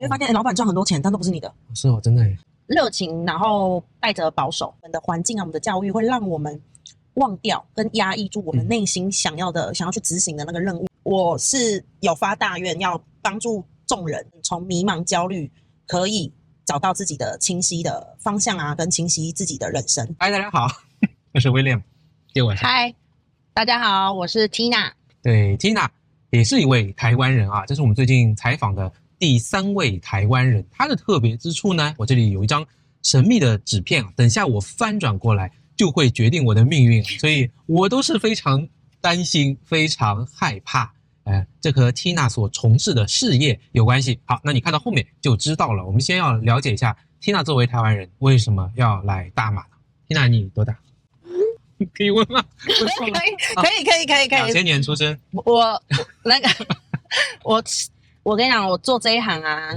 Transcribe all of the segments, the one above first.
你會發現，老闆賺很多錢，但都不是你的。是哦，真的耶。熱情，然後帶着保守，我們的環境啊，我們的教育會讓我們忘掉跟壓抑住我們內心想要去執行的那個任務。我是有發大願，要幫助眾人從迷茫、焦慮，可以找到自己的清晰的方向啊，跟清晰自己的人生。嗨，大家好，我是 William， 接我。嗨，大家好，我是 Tina。对 ，Tina 也是一位台灣人啊，这是我們最近採訪的第3位台灣人。他的特別之處呢，我這裡有一張神秘的紙片啊，等下我翻轉過來就會決定我的命運，所以我都是非常擔心、非常害怕。這和 Tina 所從事的事業有關係。好，那你看到後面就知道了。我們先要了解一下 Tina 作為台灣人為什麼要來大馬呢？ Tina 你多大？可以問嗎？可以。2000年出生。我跟你講，我做這一行啊，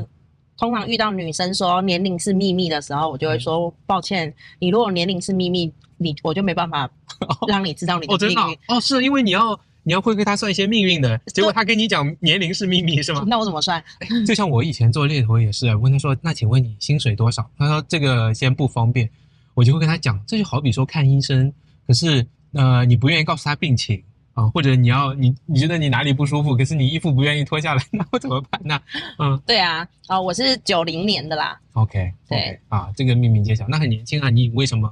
通常遇到女生說年齡是秘密的時候，我就會說抱歉，你如果年齡是秘密，我就沒辦法讓你知道你的命運。哦，是因為你要會給他算一些命運的，結果他跟你講年齡是秘密是嗎？那我怎麼算？就像我以前做獵頭也是，我問他說，那請問你薪水多少？他說這個先不方便，我就會跟他講，這就好比說看醫生，可是你不願意告訴他病情啊，或者你覺得你哪裡不舒服，可是你衣服不願意脫下來，那我怎麼辦呢？对啊，我是90年的啦。OK， 对啊，這個秘密揭曉，那很年輕啊，你為什麼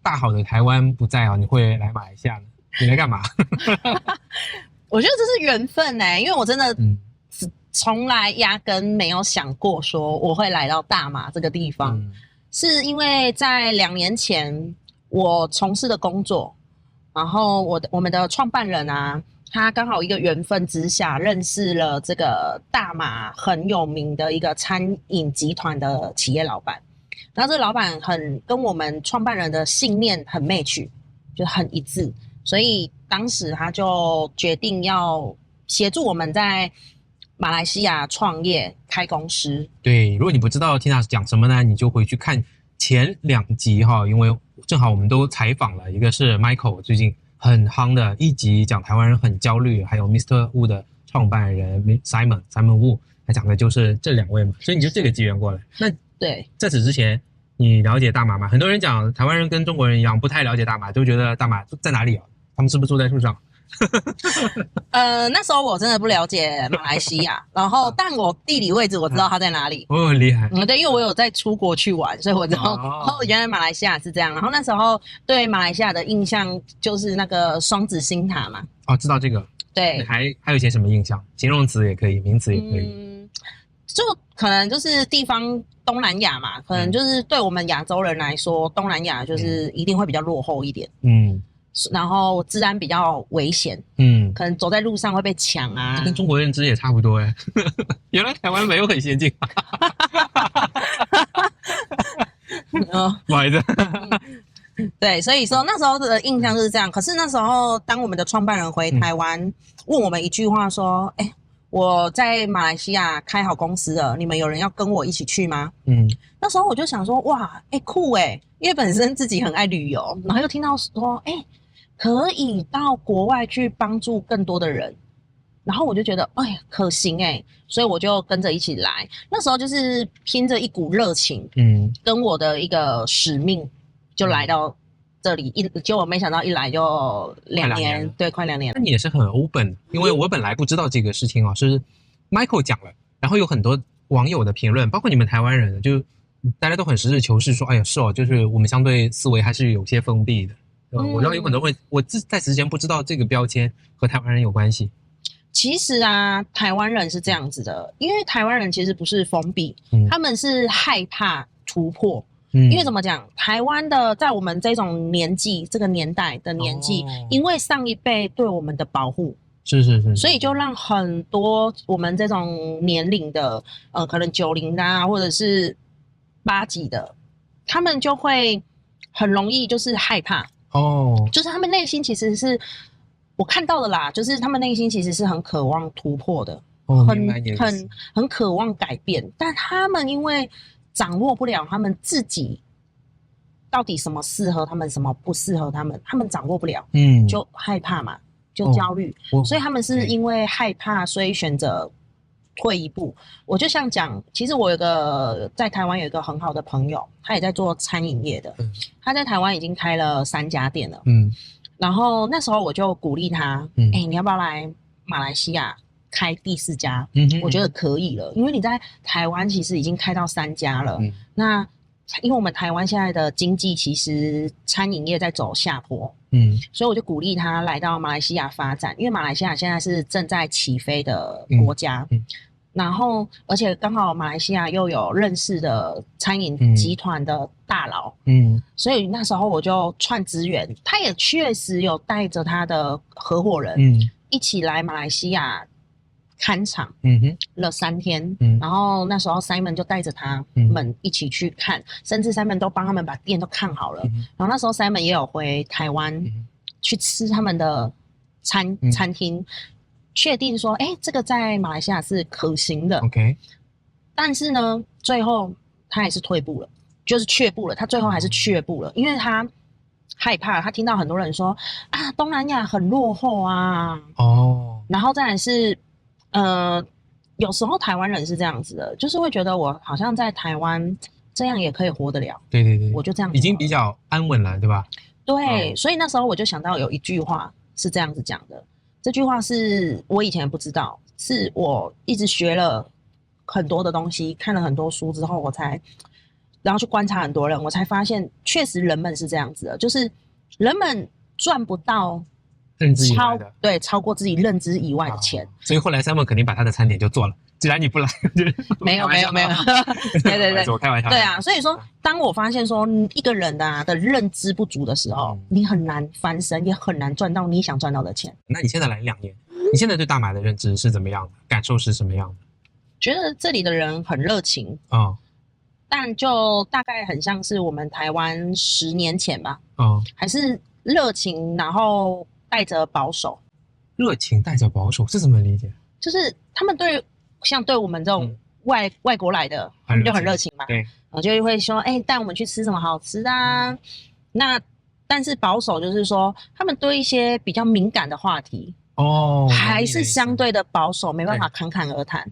大好的台灣不在啊？你會來馬來西亞呢？你來幹嘛？我覺得這是緣分因為我真的從來壓根沒有想過說我會來到大馬這個地方，是因為在2年前我從事的工作，然後我們的創辦人啊，他剛好一個緣分之下認識了這個大馬很有名的一個餐飲集團的企業老闆，然後這個老闆跟我們創辦人的信念很 match， 就很一致。所以當時他就決定要協助我們在馬來西亞創業開公司。對，如果你不知道 Tina 講什麼呢，你就回去看前2集哈，因為正好我們都採訪了，一個是 Michael 最近很夯的一集講台灣人很焦慮，還有 Mr. Wu 的創辦人 Simon Wu， 他講的就是這2位嘛，所以你就這個機緣過來。那對，在此之前你了解大馬嗎？很多人講台灣人跟中國人一樣不太了解大馬，都覺得大馬在哪裡啊？他們是不是住在樹上？那時候我真的不了解馬來西亞，然後但我地理位置我知道它在哪裡。很厲害。对，因為我有在出國去玩，所以我知道原来馬來西亞是這樣。然後那時候對馬來西亞的印象就是那個雙子星塔嘛。哦，知道這個。對。還有一些什麼印象？形容詞也可以，名詞也可以。就可能就是地方東南亞嘛，可能就是對我們亞洲人來說，東南亞就是一定會比較落後一點。然後治安比較危險，可能走在路上會被搶啊。這跟中國認知也差不多原來台灣沒有很先進。不好意思。對，所以說那時候的印象就是這樣。可是那時候，當我們的創辦人回台灣，問我們一句話說：“我在馬來西亞開好公司了，你們有人要跟我一起去嗎？”那時候我就想說：“哇，酷因為本身自己很愛旅遊，然後又聽到說，可以到國外去幫助更多的人，然後我就覺得，可行所以我就跟着一起來。那時候就是拼着一股熱情，跟我的一個使命，就來到這裡。結果沒想到一來就2年，對，快2年了。那你也是很 open， 因為我本來不知道這個事情是 Michael 講了，然後有很多網友的評論，包括你們台灣人，就大家都很實事求是說，是就是我們相對思維還是有些封閉的。我知道有很多人我在此之前不知道這個標籤和台灣人有關係。其實啊，台灣人是這樣子的，因為台灣人其實不是封閉，他們是害怕突破。因為怎麼講，台灣的在我們這種年紀、這個年代的年紀，因為上一輩對我們的保護，是，所以就讓很多我們這種年齡的，可能90啊，或者是80幾的，他們就會很容易就是害怕。就是他們內心其實是我看到的啦，就是他們內心其實是很渴望突破的，很渴望改变，但他們因為掌握不了他們自己到底什麼適合他們，什麼不適合他們，他們掌握不了，就害怕嘛，就焦慮，所以他們是因為害怕，所以選擇退一步，我就像講，其實我在台灣有一個很好的朋友，他也在做餐飲業的，他在台灣已經開了3家店了，然後那時候我就鼓勵他，你要不要來馬來西亞開第4家？我覺得可以了，因為你在台灣其實已經開到3家了，那因為我們台灣現在的經濟其實餐飲業在走下坡，所以我就鼓勵他來到馬來西亞發展，因為馬來西亞現在是正在起飛的國家，然後而且剛好馬來西亞又有認識的餐飲集團的大佬，所以那時候我就串資源，他也確實有帶着他的合夥人，一起來馬來西亞看場，了3天，然後那時候 Simon 就帶着他們一起去看，甚至 Simon 都幫他們把店都看好了，然后那時候 Simon 也有回台灣去吃他們的餐廳，確定說，這個在馬來西亞是可行的。OK， 但是呢，最後他還是退步了，就是卻步了。他最後還是卻步了，因為他害怕，他聽到很多人說啊，東南亞很落後啊。然後再來是。有時候台灣人是這樣子的，就是會覺得我好像在台灣這樣也可以活得了。對，我就這樣，已經比較安穩了，对吧？對，所以那時候我就想到有一句話是這樣子講的，這句話是我以前不知道，是我一直學了很多的東西，看了很多書之後，然後去觀察很多人，我才發現確實人們是這樣子的，就是人們賺不到。認知以外的，超過自己認知以外的錢，所以後來 Simon 肯定把他的餐點就做了。既然你不來，沒有，對，我開玩笑。對啊，所以說，當我發現說一個人的認知不足的時候，你很難翻身，也很難賺到你想賺到的錢。那你現在來2年，你現在對大馬的認知是怎麼樣的？感受是什麼樣的？覺得這裡的人很熱情但就大概很像是我們台灣10年前吧，還是熱情，然後。帶着保守，熱情帶着保守是怎麼理解？就是他們像對我們這種外國來的，他們就很熱情嘛，对，就會說，帶我們去吃什麼好吃的啊。那但是保守就是說，他們對一些比較敏感的話題，還是相對的保守，沒辦法侃侃而談。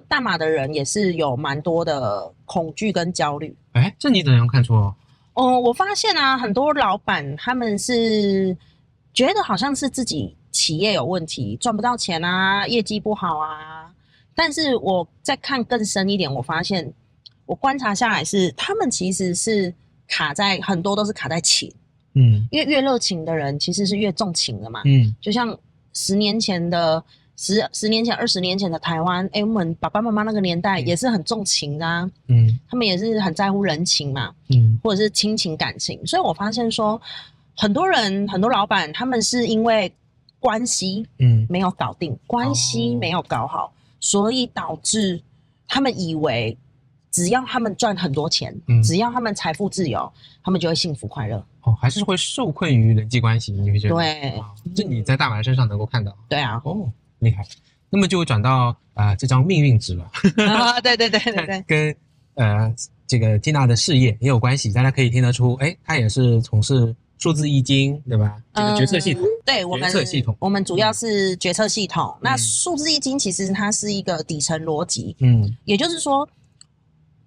大馬的人也是有蠻多的恐懼跟焦慮。這你怎樣看出？我發現啊，很多老闆他們是。覺得好像是自己企業有問題，賺不到錢啊，業績不好啊。但是我再看更深一點，我發現我觀察下來是，他們其實是很多都是卡在情。因為越熱情的人其實是越重情的嘛。就像10年前的10年前、20年前的台灣，我們爸爸媽媽那個年代也是很重情的啊。他們也是很在乎人情嘛。或者是親情感情。所以我發現說。很多人很多老闆他們是因為關係沒有搞定，關係沒有搞好，所以導致他們以為只要他們賺很多錢，只要他們財富自由，他們就會幸福快樂。還是會受困於人際關係，你會覺得？對，這你在大馬身上能夠看到。對啊，厲害。那麼就轉到這張命運紙了。對，跟這個 Tina 的事業也有關係，大家可以聽得出，她也是從事。數字易經對吧？這個決策系統，對，我們主要是決策系統。那數字易經其實它是一個底層邏輯，也就是說，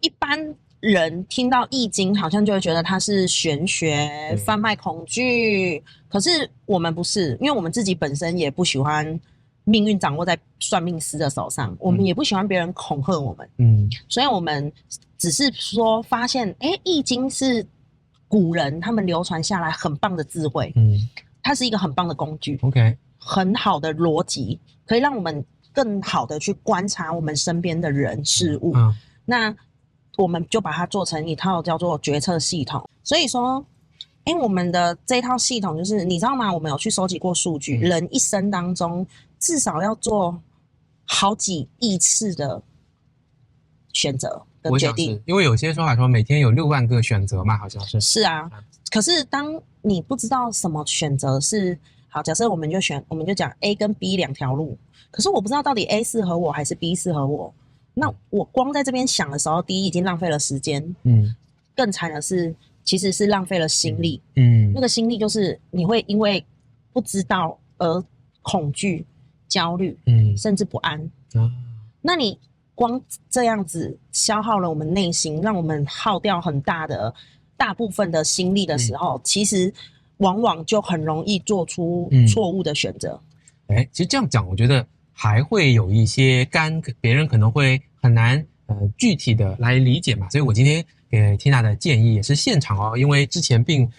一般人聽到易經好像就會覺得它是玄學、販賣恐懼。可是我們不是，因為我們自己本身也不喜歡命運掌握在算命師的手上，我們也不喜歡別人恐嚇我們，所以我們只是說發現，易經是。古人他們流傳下來很棒的智慧，它是一個很棒的工具，OK， 很好的邏輯，可以讓我們更好的去觀察我們身邊的人事物。那我們就把它做成一套叫做決策系統。所以說，我們的這套系統就是你知道嗎？我們有去收集過數據，人一生當中至少要做好幾億次的選擇。我想是因為有些說法說每天有6萬個選擇嘛，好像是。是啊，可是當你不知道什麼選擇是好，假設我們就講 A 跟 B 2條路，可是我不知道到底 A 適合我還是 B 適合我，那我光在這邊想的時候，第一已經浪費了時間，更慘的是其實是浪費了心力，那個心力就是你會因為不知道而恐懼、焦慮，甚至不安。那你光這樣子消耗了我們內心，讓我們耗掉很大部分的心力的時候，其實往往就很容易做出錯誤的選擇。其實這樣講，我覺得還會有一些別人可能會很難具體的來理解嘛。所以我今天給 Tina 的建議也是現場哦，因為之前並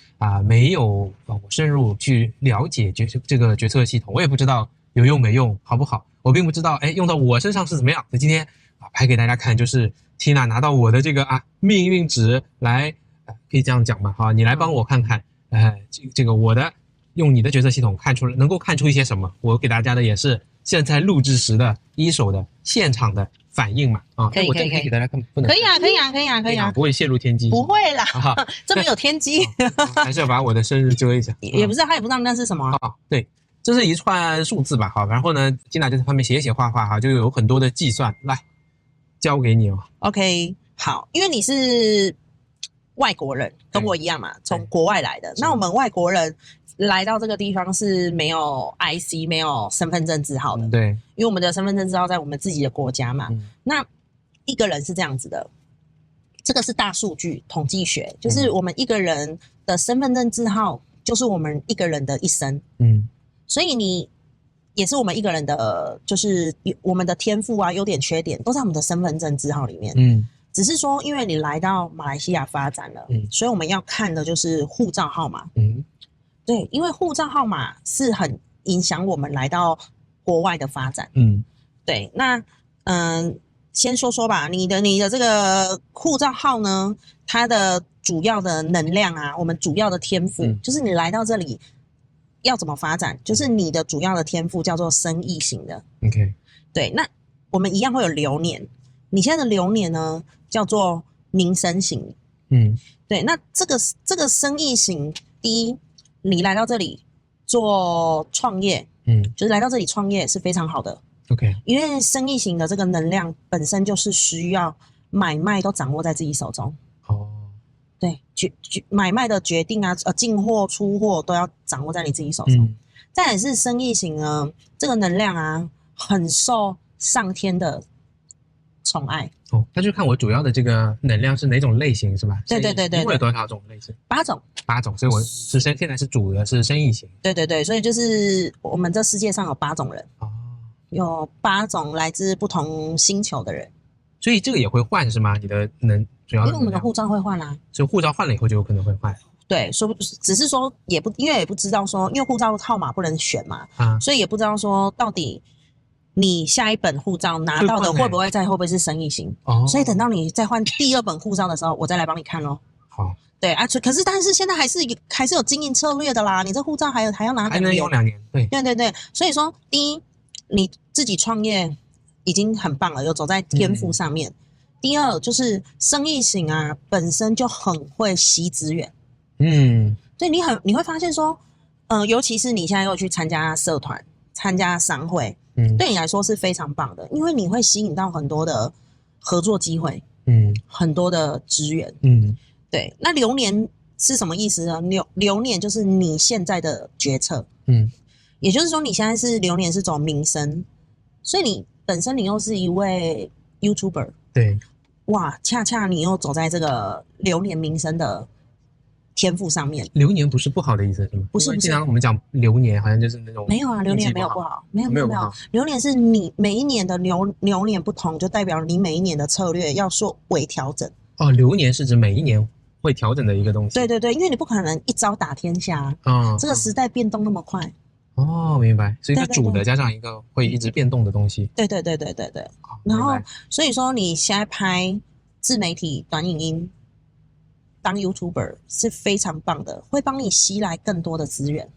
沒有我深入去了解這個決策系統，我也不知道有用沒用，好不好？我並不知道用到我身上是怎麼樣。所以今天拍給大家看，就是 Tina 拿到我的這個命運值來，可以這樣講嘛？好，你來幫我看看，這個我的用你的決策系統能夠看出一些什麼？我给大家的也是现在錄制時的一手的現場的反應嘛。可以給大家看，不能可以啊，不會泄露天機，不會啦，這沒有天機，還是要把我的生日遮一下。也不是，他也不知道那是什麼。對，這是一串數字吧？好，然後呢，Tina就在旁邊寫畫哈，就有很多的計算，來交給你哦。OK， 好，因為你是外國人，跟我一樣嘛，從國外來的。那我們外國人來到這個地方是沒有 IC、沒有身份證字號的。對，因為我們的身份證字號在我們自己的國家嘛。那一個人是這樣子的，這個是大數據統計學，就是我們一個人的身份證字號就是我們一個人的一生。所以你也是我們一個人的，就是我們的天賦優點、缺點都在我們的身份證字號裡面。只是說，因為你來到馬來西亞發展了，所以我們要看的就是護照號碼。對，因為護照號碼是很影響我們来到國外的發展。對，那先說說吧，你的這個護照號呢，它的主要的能量我們主要的天賦，就是你來到這裡要怎麼發展，就是你的主要的天賦叫做生意型的。OK， 对，那我們一樣會有流年，你現在的流年呢叫做民生型。对，那這個生意型，第一，你來到這裡做創業，就是來到這裡創業是非常好的。OK， 因為生意型的這個能量本身就是需要買賣都掌握在自己手中。對，買賣的決定進貨出貨都要掌握在你自己手中。再來是生意型呢，這個能量很受上天的寵愛。那就看我主要的這個能量是哪種類型，是吧？對，因為有多少種類型？8種，所以我是现在是主的是生意型。对，所以就是我們這世界上有8種人。有8種來自不同星球的人。所以這個也會換是嗎？你的主要的能量？因為我們的護照會換所以護照換了以後就有可能會換。對，只是說因為也不知道說，因為護照號碼不能選嘛，所以也不知道說到底你下一本護照拿到的會不會是生意型。所以等到你再換第2本護照的時候，我再來幫你看咯。好，对但是現在還是有經營策略的啦，你這護照還要拿還能用2年。對，所以說第一，你自己創業已經很棒了，有走在天賦上面。第二就是生意型本身就很會吸資源。对，你會發現說，尤其是你現在又去參加社團、參加商會，對你來說是非常棒的，因為你會吸引到很多的合作機會，很多的資源。對，那流年是什麼意思呢？流年就是你現在的決策。也就是說，你現在是流年是走民生，所以你本身你又是一位 YouTuber。对，哇，恰恰你又走在這個流年民生的天賦上面。流年不是不好的意思是嗎？不是，經常我們講流年好像就是那種沒有流年沒有不好，沒有。流年是你每一年的流年不同，就代表你每一年的策略要做微調整。流年是指每一年會調整的一個東西。對，因為你不可能一招打天下。這個時代變動那麼快。明白，所以一個主的加上一個會一直變動的東西。對。然後，所以說你現在拍自媒體短影音，當 YouTuber 是非常棒的，會幫你吸來更多的資源。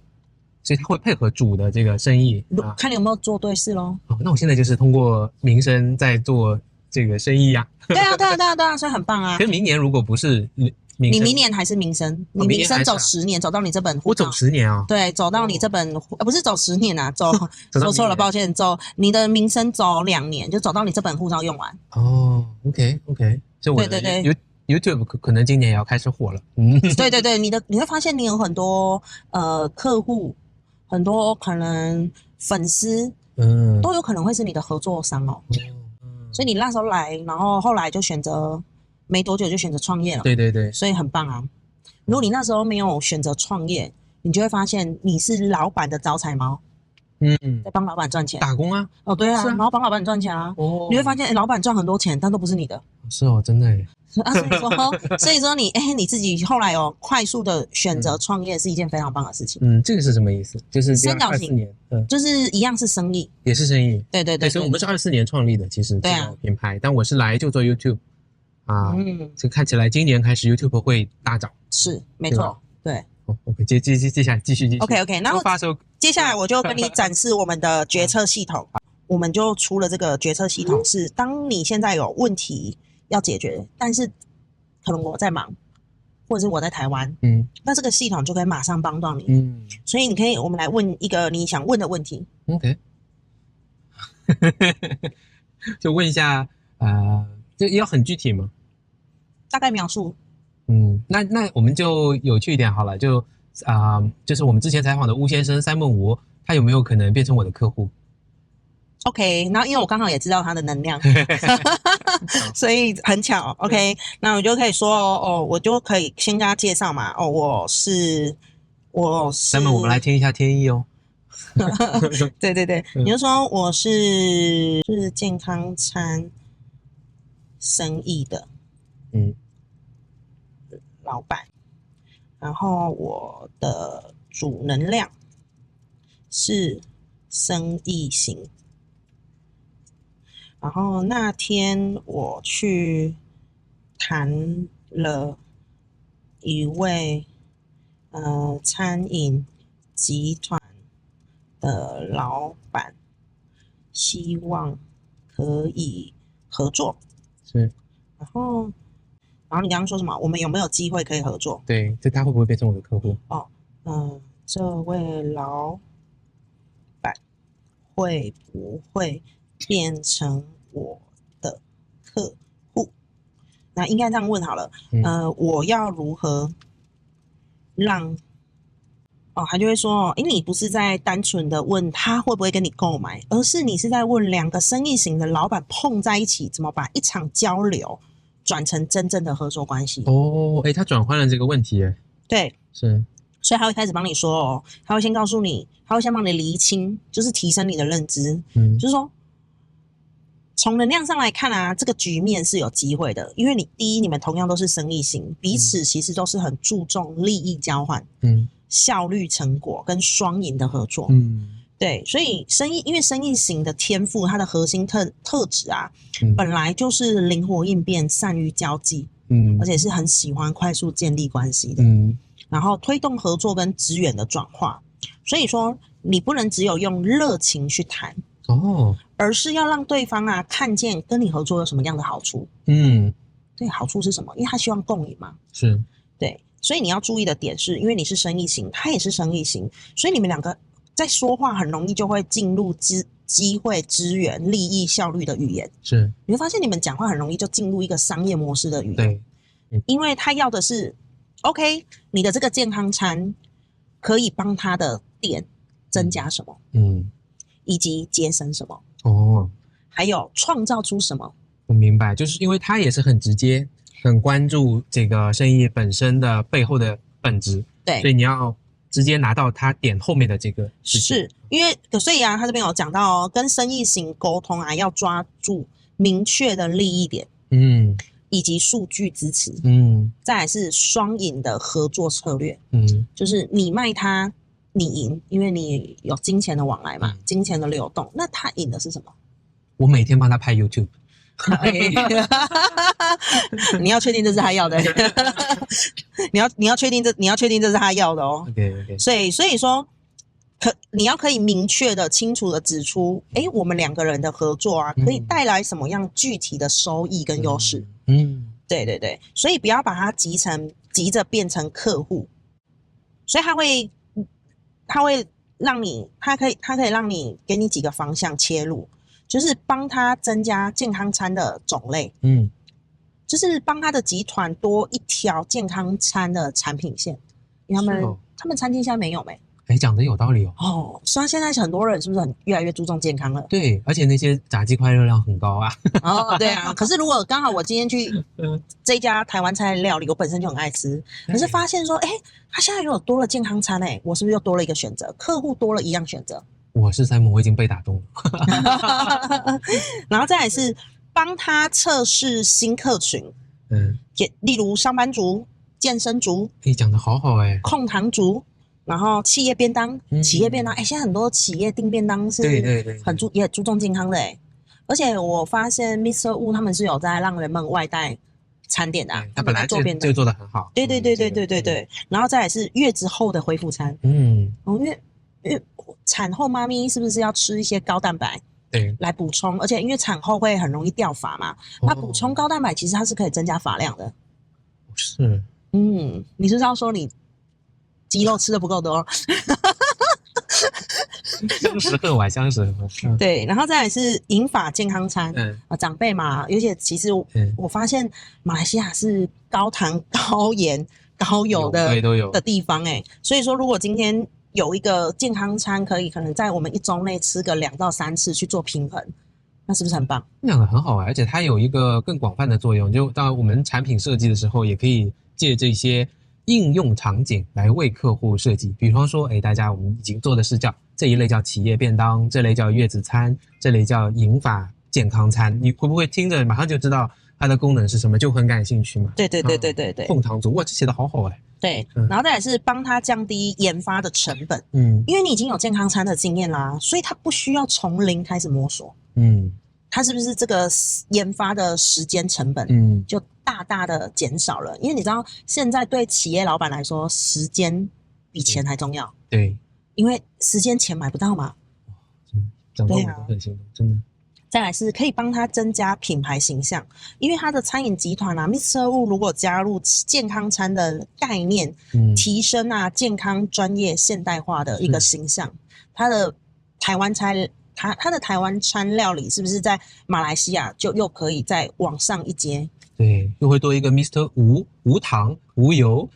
所以他會配合主的這個生意，看你有沒有做對事咯。那我現在就是通過民生在做這個生意啊。對啊，所以很棒啊。可是明年如果不是你明年還是民生，你民生走10年，走到你這本護照。我走10年啊？对，走到你這本不是走10年走說錯了，抱歉，走你的民生走2年，就走到你這本護照用完。OK， 所以我對YouTube 可能今年也要開始火了。對，你會發現你有很多客戶，很多可能粉絲，都有可能會是你的合作商哦。所以你那時候來，然後後來就選擇沒多久就選擇創業了。對对对，所以很棒啊！如果你那時候沒有選擇創業，你就會發現你是老闆的招財貓，在幫老闆賺錢，打工啊。哦，对啊，是啊然後幫老闆賺錢啊。哦，你會發現，老闆賺很多錢，但都不是你的。是哦，真的耶。啊，所以說你自己後來有快速的選擇創業是一件非常棒的事情。这个是什麼意思？就是24年，就是一樣是生意，也是生意。對對對，所以我們是24年創立的，其實這個品牌，但我是來就做 YouTube 啊，這看起來今年開始 YouTube 會大漲，是沒錯，對。OK， 接下來繼續。OK， 然後接下來我就跟你展示我們的決策系統，我們就出了這個決策系統，是當你現在有問題要解決，但是可能我在忙，或者是我在台灣，那這個系統就可以馬上幫到你，所以你可以，我們來問一個你想問的問題。OK， 就問一下，這要很具體嗎？大概描述。那我們就有趣一點好了，就是我們之前採訪的巫先生Simon吳，他有沒有可能變成我的客戶？OK， 然後因為我剛好也知道他的能量，所以很巧。OK， 那我就可以說我就可以先跟他介紹嘛。我是 Simon， 我們來聽一下天意哦。對對對，你就說我是健康餐生意的，老闆，然後我的主能量是生意型，然後那天我去談了一位餐飲集團的老闆，希望可以合作，是，然後你剛剛說什麼？我們有沒有機會可以合作？對，這他會不會變成我的客戶？這位老闆會不會變成我的客戶？那應該這樣問好了。我要如何讓？他就會說，因為你不是在單純的問他會不會跟你購買，而是你是在問兩個生意型的老闆碰在一起，怎麼把一場交流轉成真正的合作關係。他轉換了這個問題耶。對，是，所以他會開始幫你說他會先告訴你，他會先幫你釐清，就是提升你的認知。就是說從能量上來看啊，這個局面是有機會的，因為第一，你們同樣都是生意型，彼此其實都是很注重利益交換，效率成果跟雙贏的合作。對，所以因為生意型的天賦，它的核心特質啊，本來就是靈活應變、善於交際，而且是很喜歡快速建立關係的，然後推動合作跟資源的轉化。所以說，你不能只有用熱情去談，而是要讓對方啊看見跟你合作有什麼樣的好處。對，好處是什麼？因為他希望共贏嘛。是，對，所以你要注意的點是，因為你是生意型，他也是生意型，所以你們兩個在說話很容易就會進入機會、資源、利益、效率的語言。是，你會發現你們講話很容易就進入一個商業模式的語言。對，因為他要的是 OK， 你的這個健康餐可以幫他的店增加什麼，以及節省什麼，還有創造出什麼。我明白，就是因為他也是很直接，很關注這個生意本身的背後的本質。對，所以你要直接拿到他點後面的這個，是因為所以啊，他這邊有講到跟生意型溝通啊，要抓住明確的利益點，以及數據支持，再來是雙贏的合作策略，就是你賣他，你贏，因為你有金錢的往來嘛，金錢的流動，那他贏的是什麼？我每天幫他拍 YouTube。你要確定這是他要的，你要確定這是他要的哦。Okay. 所以說你要可以明確的、清楚的指出，我們兩個人的合作啊，可以帶來什麼樣具體的收益跟優勢。對對對，所以不要把它急着變成客戶，所以他會讓你，他可以讓你給你幾個方向切入。就是幫他增加健康餐的種類，就是幫他的集團多一條健康餐的產品線，因為他們餐廳現在沒有哎，講得有道理哦。哦，所以現在很多人是不是越來越注重健康了？對，而且那些炸雞塊熱量很高啊。哦，對啊。可是如果剛好我今天去這家台灣菜料理，我本身就很愛吃，可是發現說，哎，他現在如果多了健康餐，哎，我是不是又多了一個選擇？客戶多了一樣選擇。我是Simon，我已經被打動了。然後再來是幫他測試新客群，例如上班族、健身族，講得好好哎，控糖族，然後企業便當，企業便當，哎，現在很多企業訂便當是也注重健康的哎，而且我發現 Mr. Wu 他們是有在讓人們外帶餐點的，他本来就做得很好，对，然後再來是月子後的恢復餐，因為產後媽咪是不是要吃一些高蛋白？對，來補充，而且因為產後會很容易掉髮嘛，那補充高蛋白其實它是可以增加髮量的。是，你是要說你肌肉吃的不夠多？相識恨晚，相識恨。對，然後再來是銀髮健康餐，長輩嘛，而且其實我發現馬來西亞是高糖、高鹽、高油的地方哎，所以說如果今天有一個健康餐，可能在我們一周內吃個2到3次去做平衡，那是不是很棒？講得很好而且它有一個更廣泛的作用，就當我們產品設計的時候，也可以借這些應用場景來為客戶設計。比方說，大家我們已經做的是這一類叫企業便當，這類叫月子餐，這類叫銀髮健康餐，你會不會聽着馬上就知道它的功能是什麼，就很感興趣嘛？對，控糖族，哇，這寫得好好對，然後再來是幫他降低研發的成本，因為你已經有健康餐的經驗啦，所以他不需要從零開始摸索，他是不是這個研發的時間成本，就大大的減少了？因為你知道現在對企業老闆來說，時間比錢還重要，對，因為時間錢買不到嘛，講到我都很心動，真的。再來是可以幫他增加品牌形象，因為他的餐飲集團啊 ，Mr. Wu 如果加入健康餐的概念，提升健康、專業、現代化的一個形象，他的台灣餐，他的台灣餐料理是不是在馬來西亞就又可以再往上一階？对，又會多一個 Mr. 無糖無油，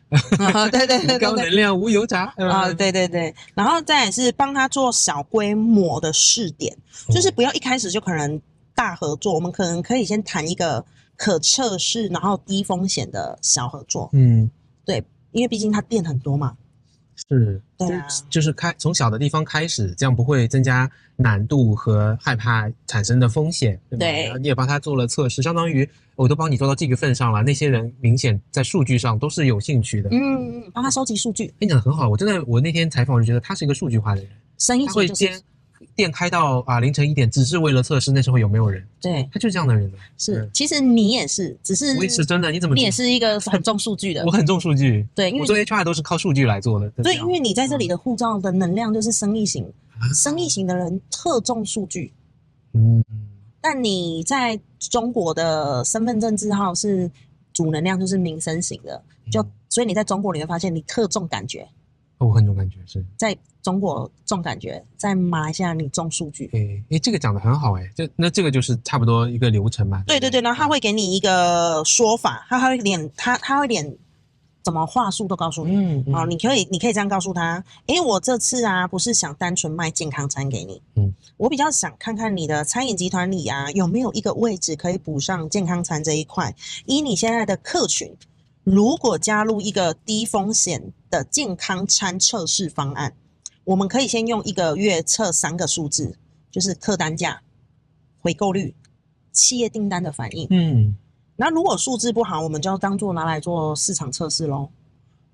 對，高能量無油炸對，然後再來是幫他做小規模的試點，就是不要一開始就可能大合作，我們可能可以先談一個可測試，然後低風險的小合作，對，因為畢竟他店很多嘛。是，对啊，就是從小的地方開始，這樣不會增加難度和害怕產生的風險，對吧？對，然後你也幫他做了測試，相當於我都幫你做到這個份上了。那些人明顯在數據上都是有興趣的，幫他收集數據，跟你講得很好。我那天採訪我就覺得他是一個數據化的人，生意會就是店開到凌晨1點，只是為了測試那時候有沒有人。對，他就是這樣的人。是，其實你也是，只是我也是真的。你怎麼？你也是一個很重數據的。我很重數據。對，因為我做 HR 都是靠數據來做的。對，因為你在這裡的護照的能量就是生意型，生意型的人特重數據。但你在中國的身份證字號是主能量就是民生型的，所以你在中國你會發現你特重感覺。我很重感覺是在中國重感覺，在馬來西亞你重數據。這個講得很好那這個就是差不多一個流程嘛。對，然後他會給你一個說法，他會連怎麼話術都告訴你。你可以這樣告訴他，我這次不是想單純賣健康餐給你，我比較想看看你的餐飲集團裡有沒有一個位置可以補上健康餐這一塊，以你現在的客群。如果加入一個低風險的健康餐測試方案，我們可以先用1個月測3個數字，就是客單價、回購率、企業訂單的反應。那如果數字不好，我們就要當做拿來做市場測試咯。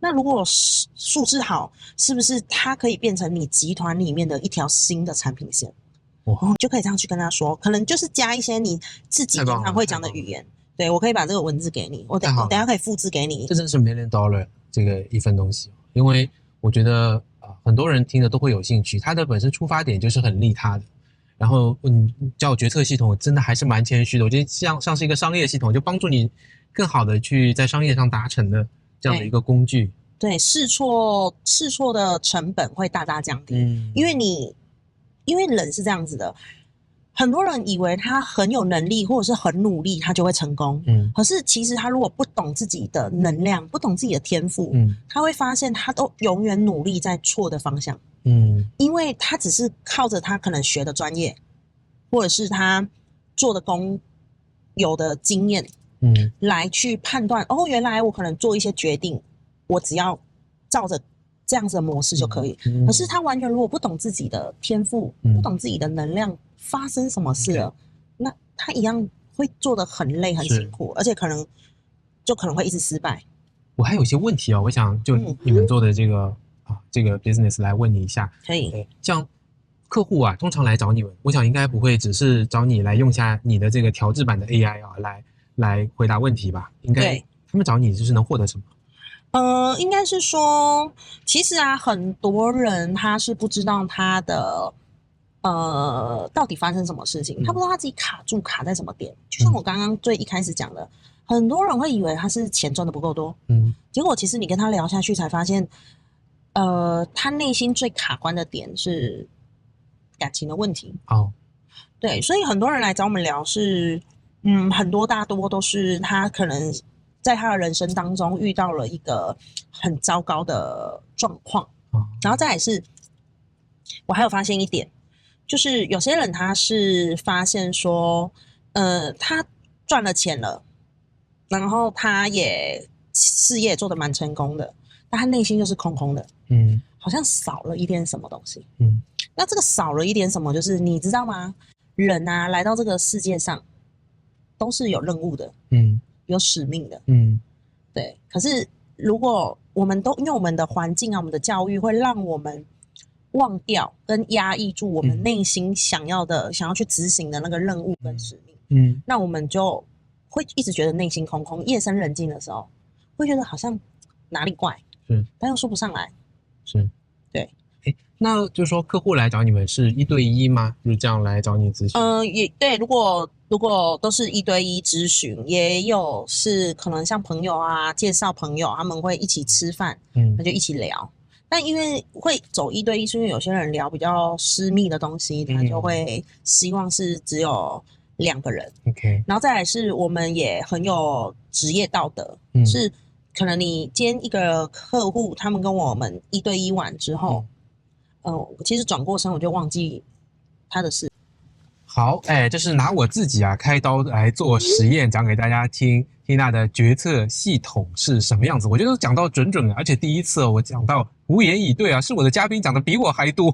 那如果數字好，是不是它可以變成你集團裡面的一條新的產品線？就可以這樣去跟他說，可能就是加一些你自己平常會講的語言。對，我可以把這個文字給你，我等下可以複製給你。這真是$1 million這個一份東西，因為我覺得很多人聽的都會有興趣，它的本身出發點就是很利他的。然後叫我決策系統，真的還是蠻謙虛的。我覺得像是一個商業系統，就幫助你更好的去在商業上達成的這樣的一個工具。對，試錯的成本會大大降低。因為人是這樣子的。很多人以為他很有能力或者是很努力，他就會成功。可是其實他如果不懂自己的能量，不懂自己的天賦，他會發現他都永遠努力在錯的方向。因為他只是靠着他可能學的專業，或者是他做的工有的經驗，來去判斷哦，原來我可能做一些決定，我只要照着這樣子的模式就可以。可是他完全如果不懂自己的天賦，不懂自己的能量發生什麼事了，那他一樣會做得很累很辛苦，而且可能會一直失敗。我還有一些問題哦，我想就你們做的这個business 來問你一下。可以。像客戶啊，通常來找你們，我想應該不會只是找你來用一下你的這個調制版的 AI 啊，來回答問題吧？應該他們找你就是能獲得什麼？应該是說，其實啊，很多人他是不知道他的到底發生什麼事情，他不知道他自己卡在什麼點。就像我剛剛最一開始講的，很多人會以為他是錢賺的不夠多，結果其實你跟他聊下去才發現，他內心最卡關的點是感情的問題。对，所以很多人來找我們聊是，大多都是他可能在他的人生當中遇到了一個很糟糕的狀況，然後再來是，我還有發現一點，就是有些人他是發現說，他賺了錢了，然後他也事業做得蠻成功的，但他內心就是空空的，好像少了一點什麼東西。那這個少了一點什麼，就是你知道嗎？人啊，來到這個世界上都是有任務的，有使命的，對。可是如果我們都因為我們的環境啊，我們的教育會讓我們忘掉跟壓抑住我們內心想要去執行的那個任務跟使命，那我們就會一直覺得內心空空。夜深人靜的時候，會覺得好像哪裡怪，但又說不上來，對。那就是說，客戶來找你們是1對1嗎？就是這樣來找你諮詢？也對。如果都是1對1諮詢，也有是可能像朋友啊，介紹朋友，他們會一起吃飯，那就一起聊。但因為會走1對1，是因為有些人聊比較私密的東西，他就會希望是只有2個人。然後再來是我們也很有職業道德，是可能你今天一個客戶，他們跟我們1對1完之後。其實轉過身我就忘記他的事。好，就是拿我自己開刀來做實驗，講給大家聽。Tina 的決策系統是什麼樣子？我覺得講到準的，而且第一次我講到無言以對啊，是我的嘉賓講的比我還多，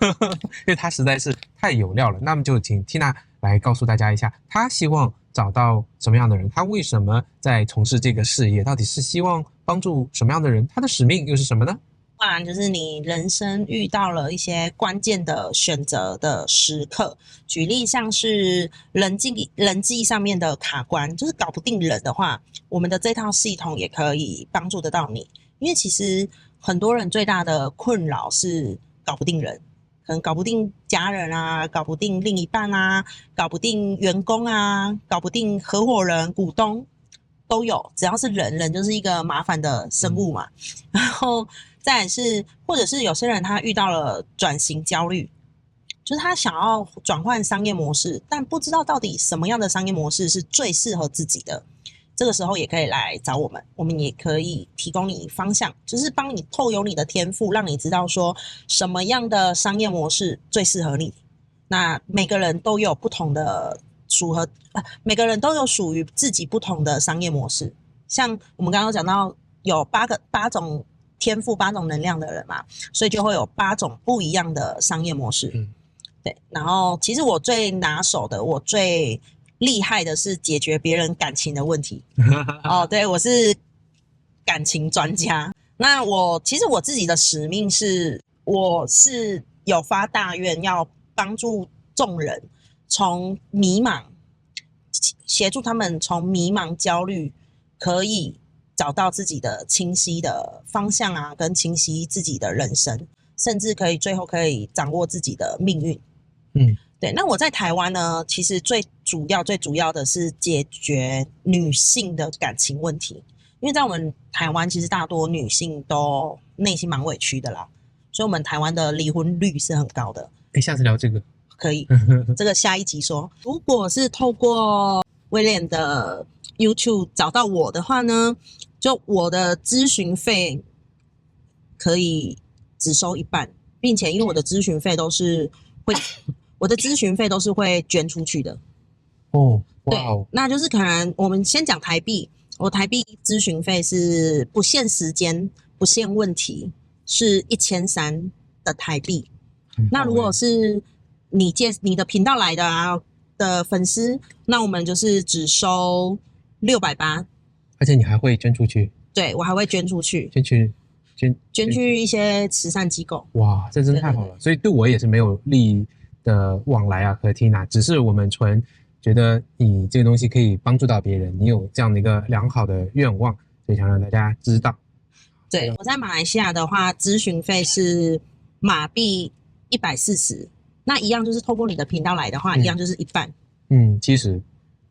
因為他實在是太有料了。那麼就請 Tina 來告訴大家一下，他希望找到什麼樣的人？他為什麼在從事這個事業？到底是希望幫助什麼樣的人？他的使命又是什麼呢？不然就是你人生遇到了一些關鍵的選擇的時刻，舉例像是人際上面的卡關，就是搞不定人的話，我們的這套系統也可以幫助得到你。因為其實很多人最大的困擾是搞不定人，可能搞不定家人啊，搞不定另一半啊，搞不定員工啊，搞不定合夥人、股東都有，只要是人就是一個麻煩的生物嘛。然後再來是，或者是有些人他遇到了轉型焦慮，就是他想要轉換商業模式，但不知道到底什麼樣的商業模式是最適合自己的。這個時候也可以來找我們，我們也可以提供你方向，就是幫你透由你的天賦，讓你知道說什麼樣的商業模式最適合你。那每個人都有不同的組合，每個人都有屬於自己不同的商業模式。像我們刚剛講到有八種天賦、8種能量的人嘛，所以就會有8種不一樣的商業模式。對。然後其實我最拿手的，我最厲害的是解決別人感情的問題。對，我是感情專家。那其實我自己的使命是，我是有發大願要幫助眾人從迷茫，協助他們從迷茫、焦慮可以找到自己的清晰的方向啊，跟清晰自己的人生，甚至最後可以掌握自己的命運。对。那我在台灣呢，其實最主要的是解決女性的感情問題，因為在我們台灣，其實大多女性都內心蠻委屈的啦，所以我們台灣的離婚率是很高的。下次聊這個。可以，這個下一集說。如果是透過威廉的 YouTube 找到我的話呢，就我的諮詢費可以只收一半，並且因為我的諮詢費都是會捐出去的。哦，哇对，那就是可能我們先講台幣，我台幣諮詢費是不限時間、不限問題，是1300的台幣。那如果是你的頻道來的粉絲，那我們就是只收680，而且你還會捐出去？對，我還會捐出去，捐去一些慈善機構。哇，這真的太好了！所以對我也是沒有利益的往來啊，和 Tina， 只是我們純覺得你這個東西可以幫助到別人，你有這樣的一個良好的願望，所以想讓大家知道。對，我在馬來西亞的話，諮詢費是馬幣140，那一樣就是透過你的頻道來的話，一樣就是一半。70。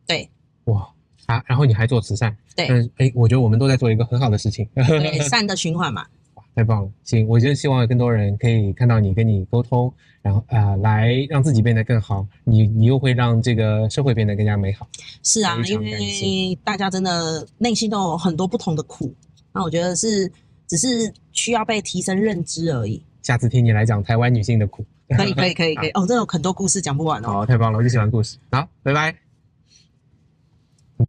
對。哇啊！然後你還做慈善。對。我覺得我們都在做一個很好的事情。對，善的循環嘛。哇，太棒了！行，我就希望有更多人可以看到你，跟你溝通，然后来让自己变得更好，你又会让这个社会变得更加美好。是啊，因为大家真的内心都有很多不同的苦，那我覺得只是需要被提升認知而已。下次聽你來講台灣女性的苦。可以哦，這有很多故事講不完哦。好，太棒了，我就喜歡故事。好，拜拜。